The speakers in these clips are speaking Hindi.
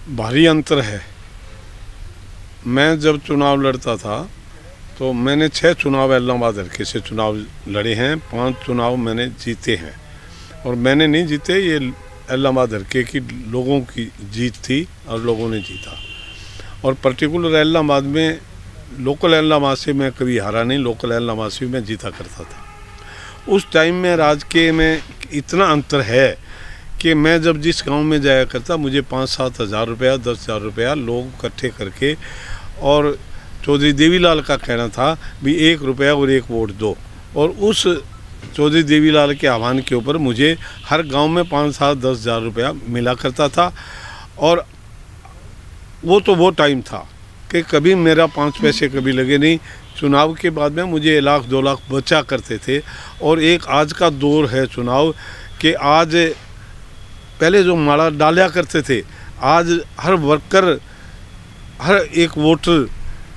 भारी अंतर है। मैं जब चुनाव लड़ता था तो मैंने 6 चुनाव इलाहाबाद हल्के से चुनाव लड़े हैं, 5 चुनाव मैंने जीते हैं। और मैंने नहीं जीते, ये इलाहाबाद हल्के की लोगों की जीत थी और लोगों ने जीता। और पर्टिकुलर इलाहाबाद में लोकल इलाहाबाद से मैं कभी हारा नहीं, लोकल इलाहाबाद से मैं जीता करता था। उस टाइम में राजकीय में इतना अंतर है कि मैं जब जिस गांव में जाया करता, मुझे 5-7 हज़ार रुपया, 10,000 रुपया लोग इकट्ठे करके, और चौधरी देवीलाल का कहना था भी 1 रुपया और 1 वोट दो। और उस चौधरी देवीलाल के आह्वान के ऊपर मुझे हर गांव में 5-7-10,000 रुपया मिला करता था। और वो टाइम था कि कभी मेरा 5 पैसे कभी लगे नहीं। चुनाव के बाद में मुझे 1 लाख 2 लाख बचा करते थे। और एक आज का दौर है चुनाव कि आज पहले जो माला डाला करते थे, आज हर वर्कर, हर एक वोटर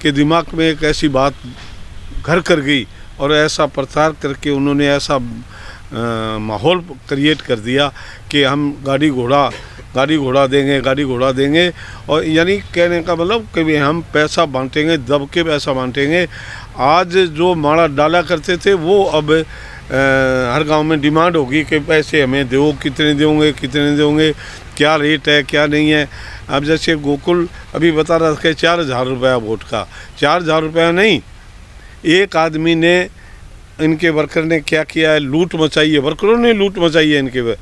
के दिमाग में एक ऐसी बात घर कर गई और ऐसा प्रचार करके उन्होंने ऐसा माहौल क्रिएट कर दिया कि हम गाड़ी घोड़ा देंगे। और यानी कहने का मतलब कि हम पैसा बांटेंगे, दब के पैसा बांटेंगे। आज जो माला डाला करते थे वो अब हर गांव में डिमांड होगी कि पैसे हमें दो, कितने दोगे, क्या रेट है, क्या नहीं है। अब जैसे गोकुल अभी बता रहा था कि 4,000 रुपया वोट का, 4,000 रुपया नहीं, एक आदमी ने, इनके वर्कर ने क्या किया है, लूट मचाई है, वर्करों ने लूट मचाई है इनके।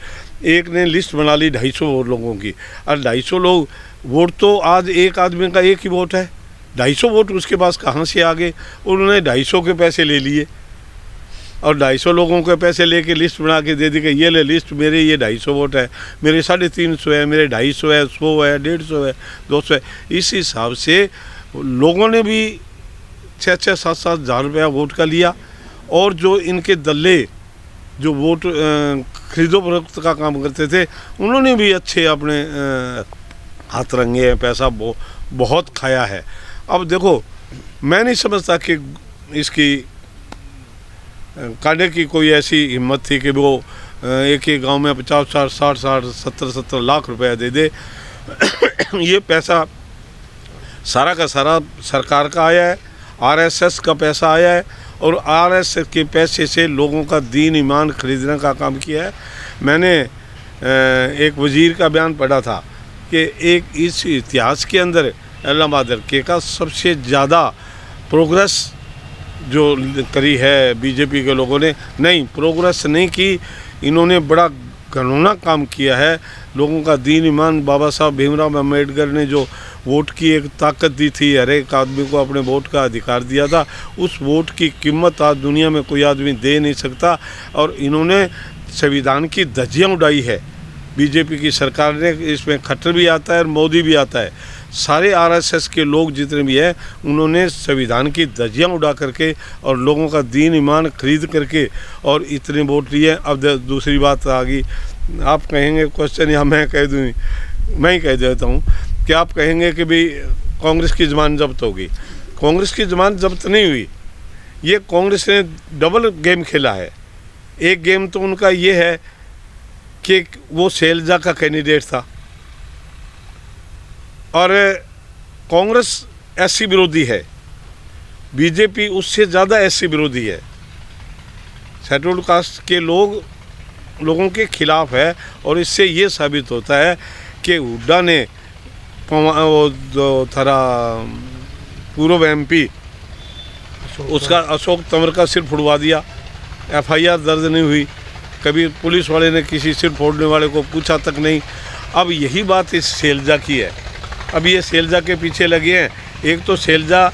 एक ने लिस्ट बना ली 250 लोगों की, और 250 लोग वोट, तो आज एक आदमी का एक ही वोट है, 250 वोट उसके पास कहाँ से आ गए। उन्होंने 250 के पैसे ले लिए और 250 लोगों के पैसे लेके लिस्ट बना के दे दी कि ये ले लिस्ट, मेरे ये 250 वोट है, मेरे 350 है, मेरे 250 है, 100 है, 150 है, 200 है। इस हिसाब से लोगों ने भी 6-6, 7-7 हज़ार रुपया वोट का लिया। और जो इनके दल्ले जो वोट खरीदो फरोख्त का काम करते थे, उन्होंने भी अच्छे अपने हाथ रंगे हैं, पैसा बहुत खाया है। अब देखो, मैं नहीं समझता कि इसकी कांडे की कोई ऐसी हिम्मत थी कि वो एक ही गांव में 50, 60, 70 लाख रुपया दे दे। ये पैसा सारा का सारा सरकार का आया है, आरएसएस का पैसा आया है, और आरएसएस के पैसे से लोगों का दीन ईमान खरीदने का काम किया है। मैंने एक वजीर का बयान पढ़ा था कि एक इस इतिहास के अंदर इलाहाबाद हल्के का सबसे ज़्यादा प्रोग्रेस जो करी है बीजेपी के लोगों ने, नहीं प्रोग्रेस नहीं की, इन्होंने बड़ा घिनौना काम किया है। लोगों का दीन ईमान, बाबा साहब भीमराव अम्बेडकर ने जो वोट की एक ताकत दी थी, हर एक आदमी को अपने वोट का अधिकार दिया था, उस वोट की कीमत आज दुनिया में कोई आदमी दे नहीं सकता। और इन्होंने संविधान की धज्जियाँ उड़ाई है बीजेपी की सरकार ने। इसमें खट्टर भी आता है और मोदी भी आता है, सारे आरएसएस के लोग जितने भी हैं, उन्होंने संविधान की धज्जियाँ उड़ा करके और लोगों का दीन ईमान खरीद करके और इतने वोट लिए। अब दूसरी बात आ गई, आप कहेंगे क्वेश्चन, या मैं कह दूँ, मैं ही कह देता हूँ कि आप कहेंगे कि भाई कांग्रेस की ज़मानत जब्त होगी। कांग्रेस की ज़मानत जब्त नहीं हुई, ये कांग्रेस ने डबल गेम खेला है। एक गेम तो उनका ये है कि वो शैलजा का कैंडिडेट था, और कांग्रेस एससी विरोधी है, बीजेपी उससे ज़्यादा एससी विरोधी है, शेड्यूल्ड कास्ट के लोगों के खिलाफ है। और इससे ये साबित होता है कि हुड्डा ने वो जो थारा पूर्व एमपी उसका अशोक तंवर का सिर फुड़वा दिया, एफआईआर दर्ज नहीं हुई, कभी पुलिस वाले ने किसी सिर फोड़ने वाले को पूछा तक नहीं। अब यही बात इस शैलजा की है। अब ये शैलजा के पीछे लगे हैं, एक तो शैलजा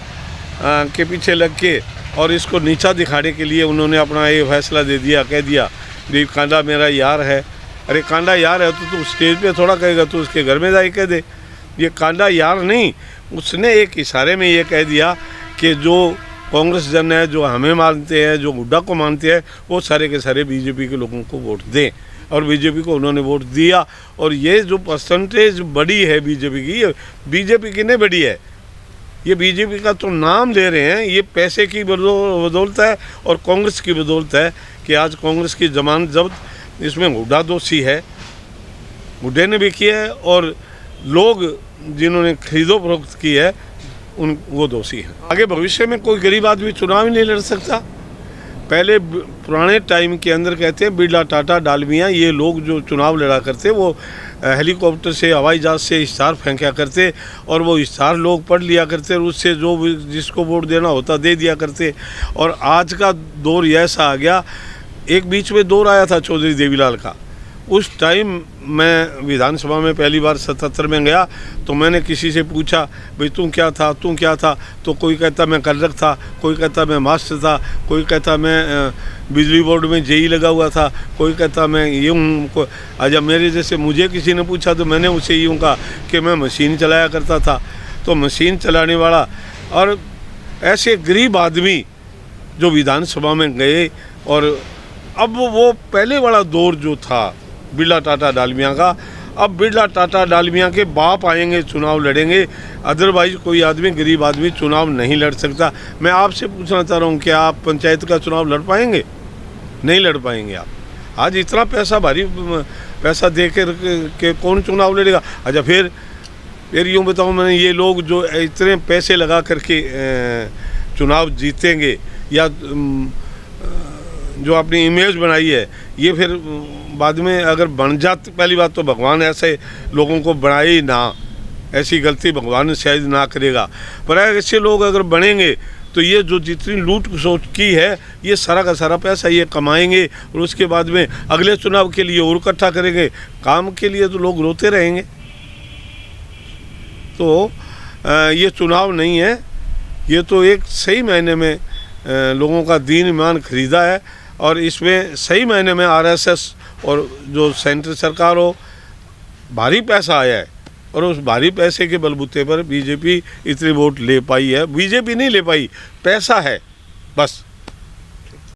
के पीछे लग के और इसको नीचा दिखाने के लिए उन्होंने अपना ये फैसला दे दिया, कह दिया कि कांडा मेरा यार है। अरे कांडा यार है तो तू स्टेज पे थोड़ा कहेगा, तू उसके घर में जाके कह दे। ये कांडा यार नहीं, उसने एक इशारे में ये कह दिया कि जो कांग्रेस जन है, जो हमें मानते हैं, जो हुड्डा को मानते हैं, वो सारे के सारे बीजेपी के लोगों को वोट दें। और बीजेपी को उन्होंने वोट दिया। और ये जो परसेंटेज बढ़ी है बीजेपी की, ये बीजेपी की नहीं बढ़ी है, ये बीजेपी का तो नाम ले रहे हैं, ये पैसे की बदौलत है और कांग्रेस की बदौलत है कि आज कांग्रेस की जमानत जब्त, इसमें हुड्डा दोषी है, हुड्डे ने भी किया है और लोग जिन्होंने खरीदो फरोख्त की है वो दोषी हैं। आगे भविष्य में कोई गरीब आदमी चुनाव ही नहीं लड़ सकता। पहले पुराने टाइम के अंदर कहते हैं बिरला, टाटा, डालमिया, ये लोग जो चुनाव लड़ा करते वो हेलीकॉप्टर से, हवाई जहाज़ से इश्तार फेंका करते और वो इश्तार लोग पढ़ लिया करते और उससे जो भी जिसको वोट देना होता दे दिया करते। और आज का दौर ऐसा आ गया, एक बीच में दौर आया था चौधरी देवीलाल का। उस टाइम मैं विधानसभा में पहली बार 77 में गया तो मैंने किसी से पूछा, भाई तू क्या था? तो कोई कहता मैं क्लर्क था, कोई कहता मैं मास्टर था, कोई कहता मैं बिजली बोर्ड में जेई लगा हुआ था, कोई कहता मैं ये हूँ। अच्छा, मेरे जैसे मुझे किसी ने पूछा तो मैंने उसे यूँ कहा कि मैं मशीन चलाया करता था। तो मशीन चलाने वाला और ऐसे गरीब आदमी जो विधानसभा में गए। और अब वो पहले वाला दौर जो था बिरला, टाटा, डालमिया का, अब बिरला, टाटा, डालमिया के बाप आएंगे चुनाव लड़ेंगे, अदरवाइज कोई आदमी, गरीब आदमी चुनाव नहीं लड़ सकता। मैं आपसे पूछना चाह रहा हूँ, क्या आप पंचायत का चुनाव लड़ पाएंगे? नहीं लड़ पाएंगे आप। आज इतना पैसा, भारी पैसा दे के कौन चुनाव लड़ेगा? अच्छा, फिर यूँ बताऊँ, मैंने ये लोग जो इतने पैसे लगा करके चुनाव जीतेंगे या जो अपनी इमेज बनाई है, ये फिर बाद में अगर बन जाते, पहली बात तो भगवान ऐसे लोगों को बनाए ही ना, ऐसी गलती भगवान शायद ना करेगा। पर ऐसे लोग अगर बनेंगे तो ये जो जितनी लूट सोच की है, ये सारा का सारा पैसा ये कमाएंगे और उसके बाद में अगले चुनाव के लिए और इकट्ठा करेंगे। काम के लिए तो लोग रोते रहेंगे। तो ये चुनाव नहीं है, ये तो एक सही मायने में लोगों का दीन ईमान खरीदा है। और इसमें सही मायने में आरएसएस और जो सेंट्रल सरकार हो, भारी पैसा आया है और उस भारी पैसे के बलबूते पर बीजेपी इतनी वोट ले पाई है। बीजेपी नहीं ले पाई, पैसा है बस।